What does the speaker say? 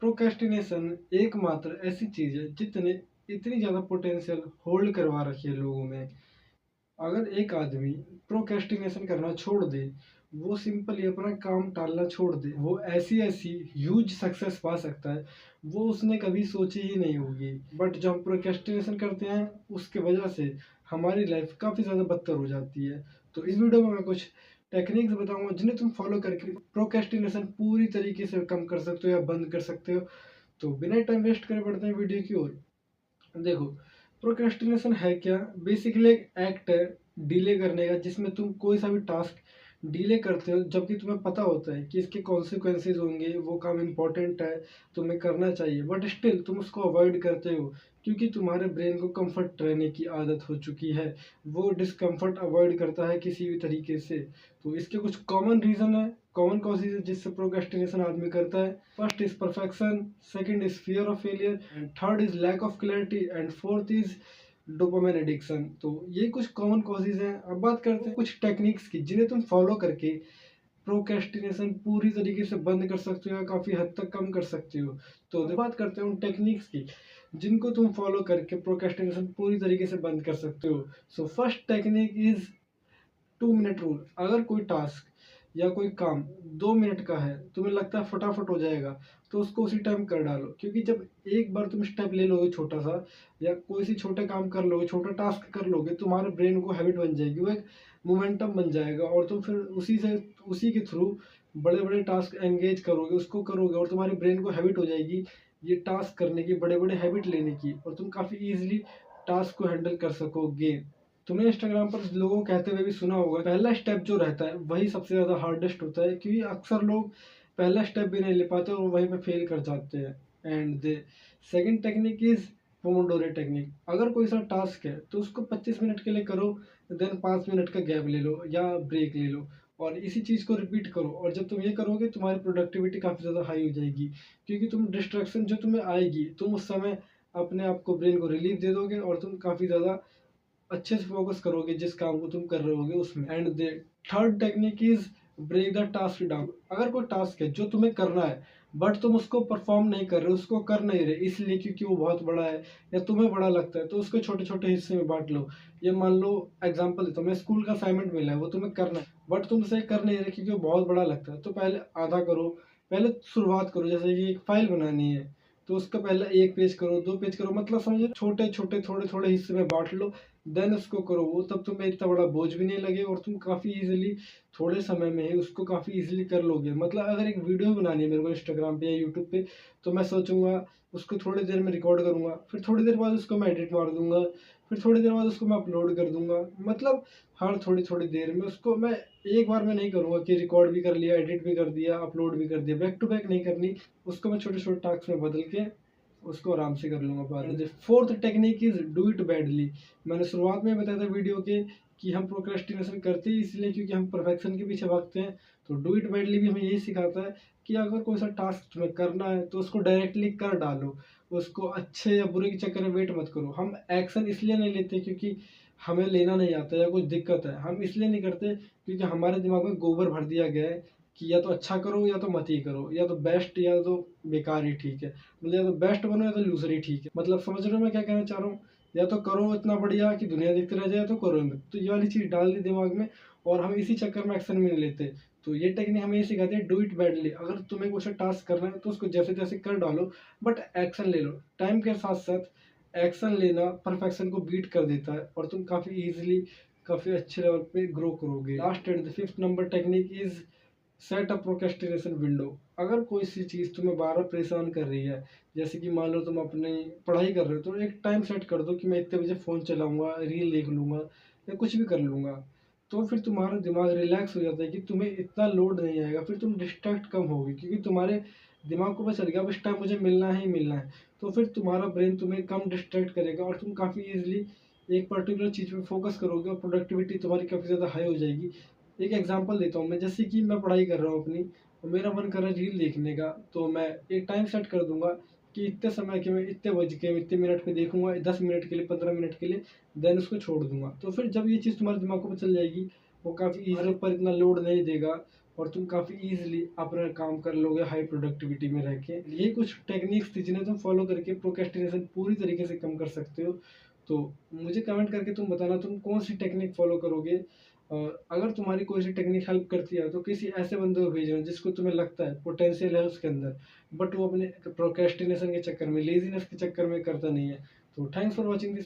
Procrastination एकमात्र ऐसी चीज है जितने इतनी ज्यादा पोटेंशियल होल्ड करवा रखी है लोगों में। अगर एक आदमी प्रोक्रेस्टिनेशन करना छोड़ दे, वो सिंपली अपना काम टालना छोड़ दे, वो ऐसी ऐसी ह्यूज सक्सेस पा सकता है वो उसने कभी सोची ही नहीं होगी। बट जब हम प्रोक्रेस्टिनेशन करते हैं उसके वजह से हमारी लाइफ काफ़ी ज़्यादा बदतर हो जाती है। तो इस वीडियो में मैं कुछ टेक्निक्स बताऊंगा जिन्हें तुम फॉलो करके प्रोक्रेस्टिनेशन पूरी तरीके से कम कर सकते हो या बंद कर सकते हो। तो बिना टाइम वेस्ट करे बढ़ते हैं वीडियो की ओर। देखो, प्रोक्रेस्टिनेशन है क्या? बेसिकली एक एक्ट है डिले करने का, जिसमें तुम कोई सा भी टास्क डिले करते हो जबकि तुम्हें पता होता है कि इसके कॉन्सिक्वेंसेज होंगे, वो काम इम्पोर्टेंट है, तुम्हें करना चाहिए, बट स्टिल तुम उसको अवॉइड करते हो क्योंकि तुम्हारे ब्रेन को कंफर्ट रहने की आदत हो चुकी है। वो डिस्कम्फर्ट अवॉइड करता है किसी भी तरीके से। तो इसके कुछ कॉमन रीजन है, कॉमन कॉजेज है जिससे प्रोक्रेस्टिनेशन आदमी करता है। First is perfection, second is fear of failure, and third is lack of clarity, and fourth is dopamine addiction. तो ये कुछ कॉमन कॉजेज हैं। अब बात करते हैं कुछ टेक्निक्स की जिन्हें तुम फॉलो करके प्रोक्रेस्टिनेशन पूरी तरीके से बंद कर सकते हो या काफी हद तक कम कर सकते हो। तो बात करते हैं उन टेक्निक्स की जिनको तुम फॉलो करके प्रोक्रेस्टिनेशन पूरी तरीके से बंद कर सकते हो। So first technique is 2 minute rule. अगर कोई टास्क या कोई काम 2 मिनट का है, तुम्हें लगता है फटाफट हो जाएगा, तो उसको उसी टाइम कर डालो। क्योंकि जब एक बार तुम स्टेप ले लोगे छोटा सा, या कोई सी छोटे काम कर लोगे, छोटा टास्क कर लोगे, तुम्हारे ब्रेन को हैबिट बन जाएगी, वो एक मोमेंटम बन जाएगा और तुम फिर उसी के थ्रू बड़े बड़े टास्क एंगेज करोगे, उसको करोगे और तुम्हारे ब्रेन को हैबिट हो जाएगी ये टास्क करने की, बड़े बड़े हैबिट लेने की, और तुम काफ़ी ईजिली टास्क को हैंडल कर सकोगे। तुमने इंस्टाग्राम पर लोगों को कहते हुए भी सुना होगा, पहला स्टेप जो रहता है वही सबसे ज्यादा हार्डेस्ट होता है, क्योंकि अक्सर लोग पहला स्टेप भी नहीं ले पाते और वहीं पे फेल कर जाते हैं। And the second technique is Pomodoro technique. अगर कोई सा टास्क है तो उसको 25 मिनट के लिए करो, देन 5 मिनट का गैप ले लो या ब्रेक ले लो, और इसी चीज़ को रिपीट करो। और जब तुम ये करोगे तुम्हारी प्रोडक्टिविटी काफ़ी ज़्यादा हाई हो जाएगी, क्योंकि तुम डिस्ट्रैक्शन जो तुम्हें आएगी तुम उस समय अपने आप को, ब्रेन को रिलीफ दे दोगे और तुम काफ़ी ज़्यादा अच्छे से फोकस करोगे जिस काम को तुम कर रहे होगे उसमें। And the third technique is break the task down. अगर कोई टास्क है जो तुम्हें करना है बट तुम उसको परफॉर्म नहीं कर रहे, उसको कर नहीं रहे इसलिए क्योंकि वो बहुत बड़ा है या तुम्हें बड़ा लगता है, तो उसको छोटे छोटे हिस्से में बांट लो। ये मान लो, एग्जांपल देता हूँ, मैं स्कूल का असाइनमेंट मिला है, वो तुम्हें करना है बट तुम उसे कर नहीं रहे क्योंकि वो बहुत बड़ा लगता है, तो पहले आधा करो। पहले शुरुआत करो, जैसे कि एक फाइल बनानी है तो उसका पहले 1 पेज करो, 2 पेज करो, मतलब समझो छोटे छोटे थोड़े थोड़े हिस्से में बांट लो, देन उसको करो। वो तब तुम्हें इतना बड़ा बोझ भी नहीं लगे और तुम काफ़ी इजीली थोड़े समय में ही उसको काफ़ी इजीली कर लोगे। मतलब अगर एक वीडियो बनानी है मेरे को इंस्टाग्राम पे या यूट्यूब पे, तो मैं सोचूंगा उसको थोड़ी देर में रिकॉर्ड करूंगा, फिर थोड़ी देर बाद उसको मैं एडिट मार दूंगा, फिर थोड़ी देर बाद उसको मैं अपलोड कर दूंगा। मतलब हर थोड़ी थोड़ी देर में उसको मैं एक बार में नहीं करूंगा कि रिकॉर्ड भी कर लिया, एडिट भी कर दिया, अपलोड भी कर दिया, बैक टू बैक नहीं करनी। उसको मैं छोटे छोटे टास्क में बदल के उसको आराम से कर लूंगा बाद में। Fourth technique is do it badly. मैंने शुरुआत में बताया था वीडियो के कि हम प्रोक्रेस्टिनेशन करते हैं इसलिए क्योंकि हम परफेक्शन के पीछे भागते हैं। तो डू इट बैडली भी हमें यही सिखाता है कि अगर कोई सा टास्क तुम्हें करना है तो उसको डायरेक्टली कर डालो, उसको अच्छे या बुरे के चक्कर में वेट मत करो। हम एक्शन इसलिए नहीं लेते क्योंकि हमें लेना नहीं आता या कुछ दिक्कत है, हम इसलिए नहीं करते क्योंकि हमारे दिमाग में गोबर भर दिया गया है कि या तो अच्छा करो या तो मत ही करो, या तो बेस्ट या तो बेकार ही ठीक है। मतलब या तो बेस्ट बनो या तो लूजर ही ठीक है। मतलब समझ रहे हो मैं क्या कहना चाह रहा हूँ? या तो करो इतना बढ़िया कि दुनिया देखते रह जाए, तो करो मत। तो ये वाली चीज डाल दी दिमाग में और हम इसी चक्कर में एक्शन में नहीं लेते। तो ये टेक्निक हमें ये सिखाती है, डू इट बैडली। अगर तुम्हें कुछ टास्क करना है तो उसको जैसे तैसे कर डालो, बट एक्शन ले लो। टाइम के साथ साथ एक्शन लेना परफेक्शन को बीट कर देता है और तुम काफी इजीली काफी अच्छे लेवल पे ग्रो करोगे। Last and the fifth number technique is set a procrastination window. अगर कोई सी चीज़ तुम्हें बार बार परेशान कर रही है, जैसे कि मान लो तुम अपनी पढ़ाई कर रहे हो, तो एक टाइम सेट कर दो कि मैं इतने बजे फ़ोन चलाऊंगा, रील देख लूंगा या कुछ भी कर लूंगा। तो फिर तुम्हारा दिमाग रिलैक्स हो जाता है कि तुम्हें इतना लोड नहीं आएगा, फिर तुम डिस्ट्रैक्ट कम होगी क्योंकि तुम्हारे दिमाग को पता चल गया अब इस टाइम मुझे मिलना ही मिलना है। तो फिर तुम्हारा ब्रेन तुम्हें कम डिस्ट्रैक्ट करेगा और तुम काफ़ी ईजिली एक पर्टिकुलर चीज़ पे फोकस करोगे और प्रोडक्टिविटी तुम्हारी काफ़ी ज़्यादा हाई हो जाएगी। एक एग्जांपल देता हूँ मैं, जैसे कि मैं पढ़ाई कर रहा हूँ अपनी और मेरा मन कर रहा है रील देखने का, तो मैं एक टाइम सेट कर दूंगा कि इतने समय के मैं इतने बज के इतने मिनट पे देखूंगा, 10 मिनट के लिए, 15 मिनट के लिए, देन उसको छोड़ दूंगा। तो फिर जब ये चीज़ तुम्हारे दिमाग को पता चल जाएगी, वो काफ़ी ईजी पर इतना लोड नहीं देगा और तुम काफ़ी ईजिली अपना काम कर लोगे हाई प्रोडक्टिविटी में रह के। ये कुछ टेक्निक्स थी जिन्हें तुम फॉलो करके प्रोक्रेस्टिनेशन पूरी तरीके से कम कर सकते हो। तो मुझे कमेंट करके तुम बताना तुम कौन सी टेक्निक फॉलो करोगे। अगर तुम्हारी कोई सी टेक्निक हेल्प करती है तो किसी ऐसे बंदे को भेजना जिसको तुम्हें लगता है पोटेंशियल है उसके अंदर, बट वो अपने प्रोक्रेस्टिनेशन के चक्कर में, लेजीनेस के चक्कर में करता नहीं है। तो थैंक्स फॉर वॉचिंग दिस।